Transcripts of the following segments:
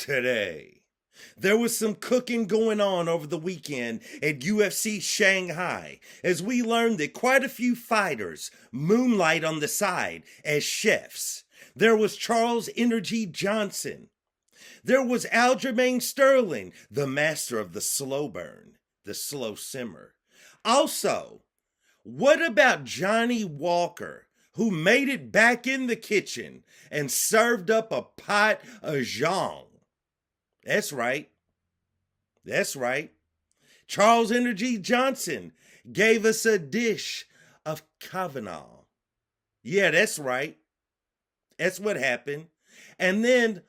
today. There was some cooking going on over the weekend at UFC Shanghai as we learned that quite a few fighters moonlight on the side as chefs. There was Charles Energy Johnson. There was Aljamain Sterling, the master of the slow burn, the slow simmer. Also, what about Johnny Walker, who made it back in the kitchen and served up a pot of zhang? That's right. That's right. Charles Energy Johnson gave us a dish of Kavanaugh. Yeah, that's right. That's what happened. And then,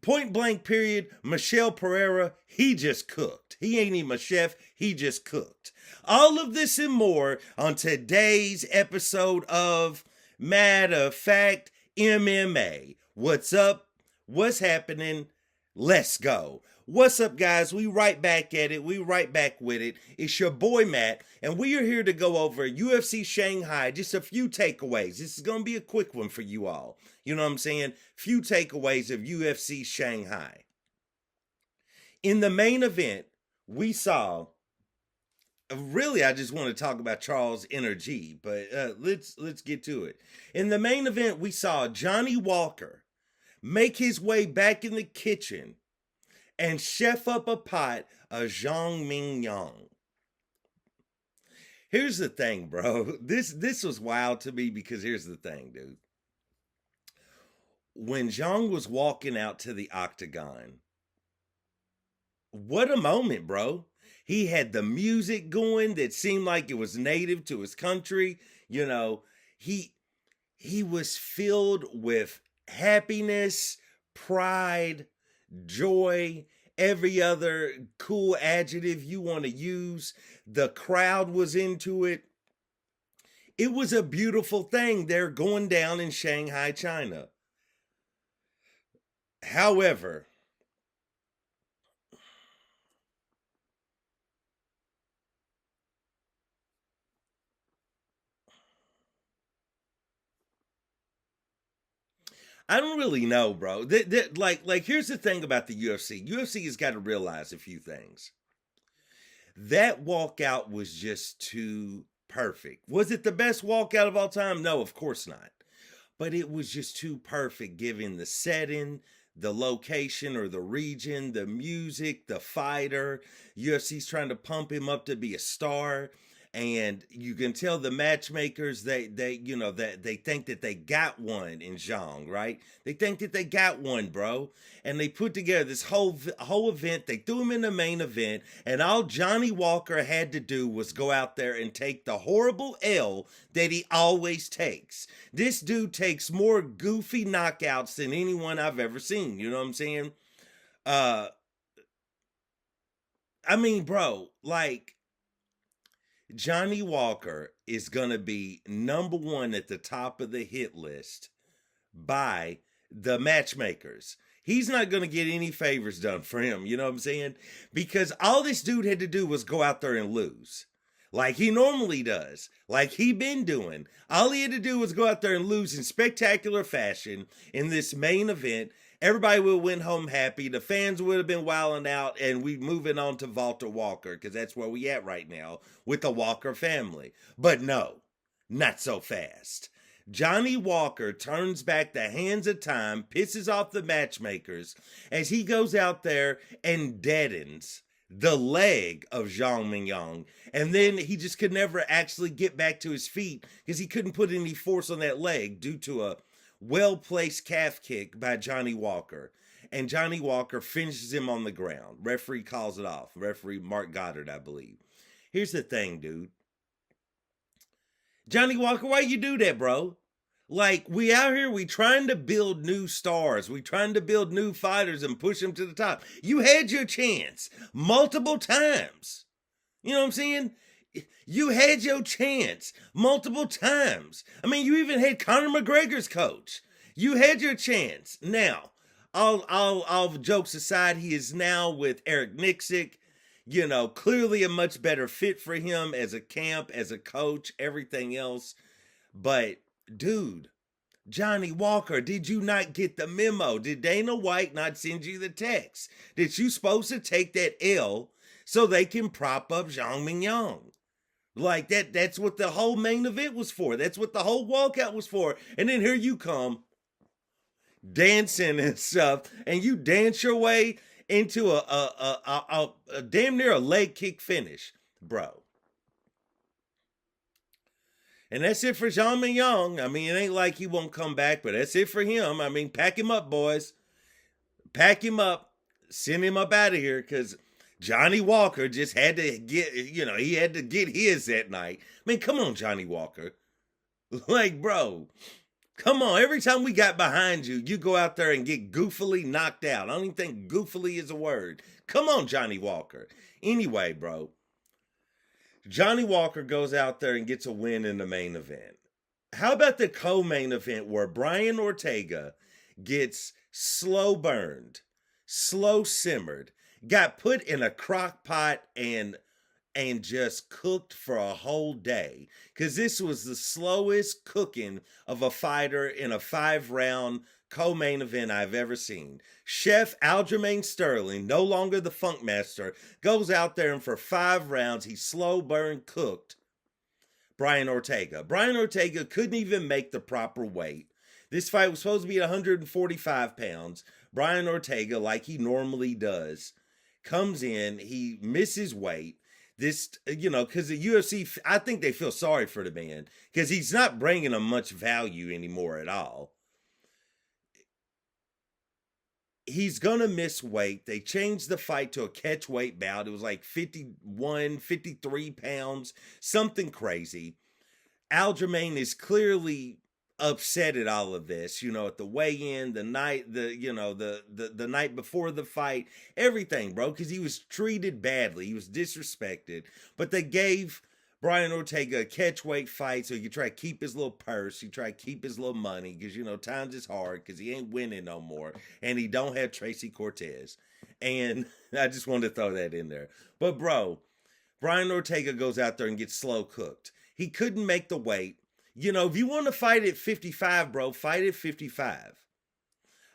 point blank period, Michelle Pereira, he just cooked. He ain't even a chef, he just cooked. All of this and more on today's episode of Matter of Fact MMA. What's up? What's happening? Let's go. What's up, guys? We right back at it. We right back with it. It's your boy, Matt, and we are here to go over UFC Shanghai. Just a few takeaways. This is going to be a quick one for you all. You know what I'm saying? Few takeaways of UFC Shanghai. In the main event, we saw, really, I just want to talk about Charles Energy, but let's get to it. In the main event, we saw Johnny Walker make his way back in the kitchen and chef up a pot of zhang ming-yang. Here's the thing, bro. This was wild to me because here's the thing, dude. When Zhang was walking out to the octagon, what a moment, bro. He had the music going that seemed like it was native to his country. You know, he was filled with happiness, pride, joy, every other cool adjective you want to use. The crowd was into it. It was a beautiful thing there going down in Shanghai, China. However, I don't really know, bro. Like, here's the thing about the UFC. UFC has got to realize a few things. That walkout was just too perfect. Was it the best walkout of all time? No, of course not. But it was just too perfect given the setting, the location or the region, the music, the fighter. UFC's trying to pump him up to be a star. And you can tell the matchmakers they think that they got one in Zhang, right? They think that they got one, bro. And they put together this whole event. They threw him in the main event, and all Johnny Walker had to do was go out there and take the horrible L that he always takes. This dude takes more goofy knockouts than anyone I've ever seen. You know what I'm saying? I mean, bro, like, Johnny Walker is going to be number one at the top of the hit list by the matchmakers. He's not going to get any favors done for him, you know what I'm saying? Because all this dude had to do was go out there and lose. Like he normally does. Like he been doing. All he had to do was go out there and lose in spectacular fashion in this main event. Everybody would have went home happy. The fans would have been wilding out, and we moving on to Walter Walker, because that's where we at right now with the Walker family. But no, not so fast. Johnny Walker turns back the hands of time, pisses off the matchmakers, as he goes out there and deadens the leg of Zhang Mingyang. And then he just could never actually get back to his feet because he couldn't put any force on that leg due to a well-placed calf kick by Johnny Walker. And Johnny Walker finishes him on the ground. Referee calls it off. Referee Mark Goddard, I believe. Here's the thing, dude. Johnny Walker, why you do that, bro? Like, we out here, we trying to build new stars. We trying to build new fighters and push them to the top. You had your chance multiple times. You know what I'm saying? You had your chance multiple times. I mean, you even had Conor McGregor's coach. You had your chance. Now, all jokes aside, he is now with Eric Nixick. You know, clearly a much better fit for him as a camp, as a coach, everything else. But, dude, Johnny Walker, did you not get the memo? Did Dana White not send you the text that you supposed to take that L so they can prop up Zhang Mingyang? Like that's what the whole main event was for. That's what the whole walkout was for. And then here you come dancing and stuff, and you dance your way into a damn near a leg kick finish, bro. And that's it for Zhang Mingyang. I mean, it ain't like he won't come back, but that's it for him. I mean, pack him up, boys. Pack him up. Send him up out of here, because Johnny Walker just had to get, he had to get his that night. I mean, come on, Johnny Walker. Like, bro, come on. Every time we got behind you, you go out there and get goofily knocked out. I don't even think goofily is a word. Come on, Johnny Walker. Anyway, bro, Johnny Walker goes out there and gets a win in the main event. How about the co-main event where Brian Ortega gets slow burned, slow simmered, got put in a crock pot and just cooked for a whole day? Because this was the slowest cooking of a fighter in a 5-round co-main event I've ever seen. Chef Aljamain Sterling, no longer the Funk Master, goes out there and for 5 rounds he slow burn cooked Brian Ortega. Brian Ortega couldn't even make the proper weight. This fight was supposed to be 145 pounds. Brian Ortega, like he normally does, comes in, he misses weight. This, because the UFC, I think they feel sorry for the man because he's not bringing them much value anymore at all. He's going to miss weight. They changed the fight to a catch weight bout. It was like 51, 53 pounds, something crazy. Aljamain is clearly upset at all of this, at the weigh-in, the night, the night before the fight, everything, bro, because he was treated badly. He was disrespected. But they gave Brian Ortega a catchweight fight so he could try to keep his little purse. He tried to keep his little money because, times is hard because he ain't winning no more. And he don't have Tracy Cortez. And I just wanted to throw that in there. But, bro, Brian Ortega goes out there and gets slow cooked. He couldn't make the weight. If you want to fight at 55, bro, fight at 55.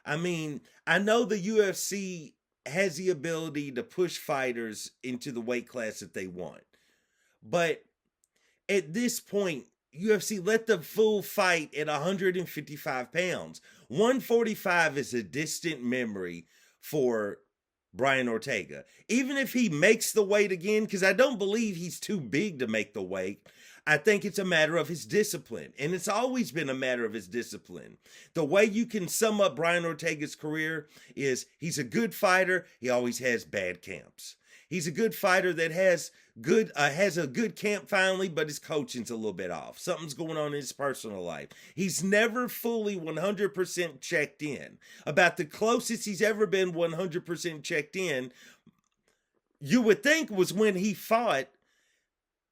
I mean, I know the UFC has the ability to push fighters into the weight class that they want. But at this point, UFC, let the fool fight at 155 pounds. 145 is a distant memory for Brian Ortega. Even if he makes the weight again, because I don't believe he's too big to make the weight, I think it's a matter of his discipline. And it's always been a matter of his discipline. The way you can sum up Brian Ortega's career is he's a good fighter. He always has bad camps. He's a good fighter that has a good camp finally, but his coaching's a little bit off. Something's going on in his personal life. He's never fully 100% checked in. About the closest he's ever been 100% checked in, you would think, was when he fought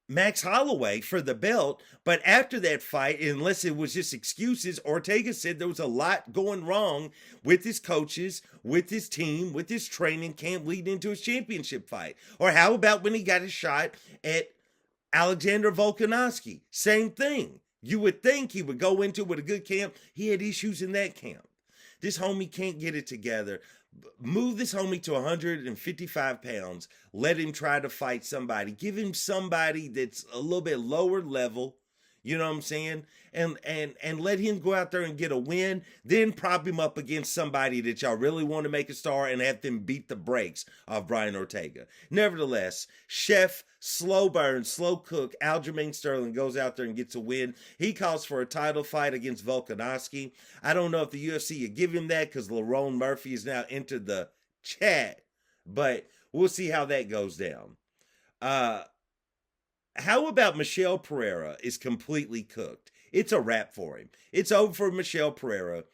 Max Holloway for the belt. But after that fight, unless it was just excuses, Ortega said there was a lot going wrong with his coaches, with his team, with his training camp leading into his championship fight. Or how about when he got a shot at Alexander Volkanovski? Same thing. You would think he would go into it with a good camp. He had issues in that camp. This homie can't get it together. Move this homie to 155 pounds. Let him try to fight somebody. Give him somebody that's a little bit lower level. You know what I'm saying? And let him go out there and get a win. Then prop him up against somebody that y'all really want to make a star and have them beat the brakes off Brian Ortega. Nevertheless, Chef, slow burn, slow cook, Aljamain Sterling goes out there and gets a win. He calls for a title fight against Volkanovski. I don't know if the UFC would give him that because Lerone Murphy has now entered the chat. But we'll see how that goes down. How about Michel Pereira is completely cooked? It's a wrap for him. It's over for Michel Pereira.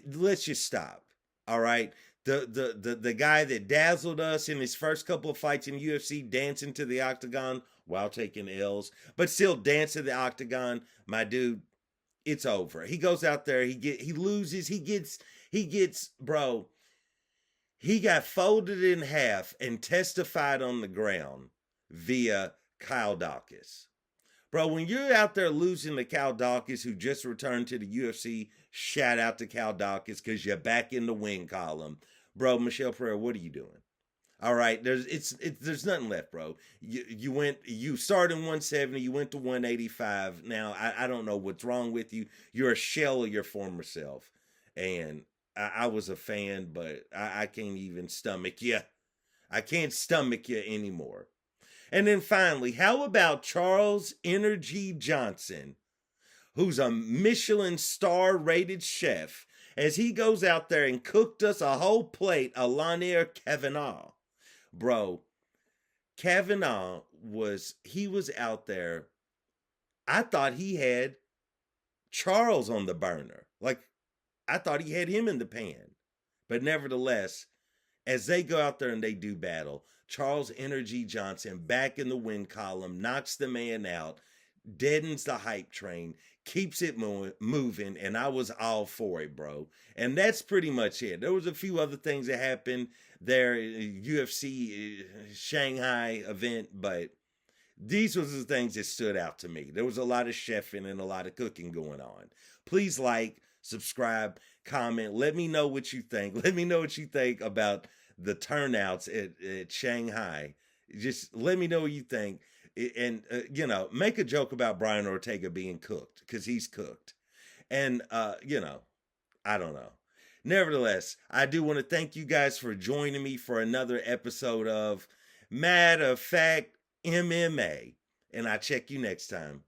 Let's just stop. All right. The guy that dazzled us in his first couple of fights in UFC, dancing to the octagon while taking L's, but still dancing to the octagon, my dude, it's over. He goes out there, he loses, he gets, bro, he got folded in half and testified on the ground via Kyle Dawkins. Bro, when you're out there losing to Cal Dawkins, who just returned to the UFC, shout out to Cal Dawkins because you're back in the win column. Bro, Michelle Pereira, what are you doing? All right, there's nothing left, bro. You started in 170, you went to 185. Now I don't know what's wrong with you. You're a shell of your former self, and I was a fan, but I can't even stomach you. I can't stomach you anymore. And then finally, how about Charles Energy Johnson, who's a Michelin star rated chef, as he goes out there and cooked us a whole plate of Lanier Kavanaugh. Bro, Kavanaugh he was out there. I thought he had Charles on the burner. Like, I thought he had him in the pan. But nevertheless, as they go out there and they do battle, Charles Energy Johnson back in the win column, knocks the man out, deadens the hype train, keeps it moving, and I was all for it, bro. And that's pretty much it. There was a few other things that happened there, UFC Shanghai event, but these were the things that stood out to me. There was a lot of chefing and a lot of cooking going on. Please like, subscribe, comment. Let me know what you think. Let me know what you think about the turnouts at Shanghai. Just let me know what you think. And, make a joke about Brian Ortega being cooked, because he's cooked. And, I don't know. Nevertheless, I do want to thank you guys for joining me for another episode of Matter of Fact MMA. And I'll check you next time.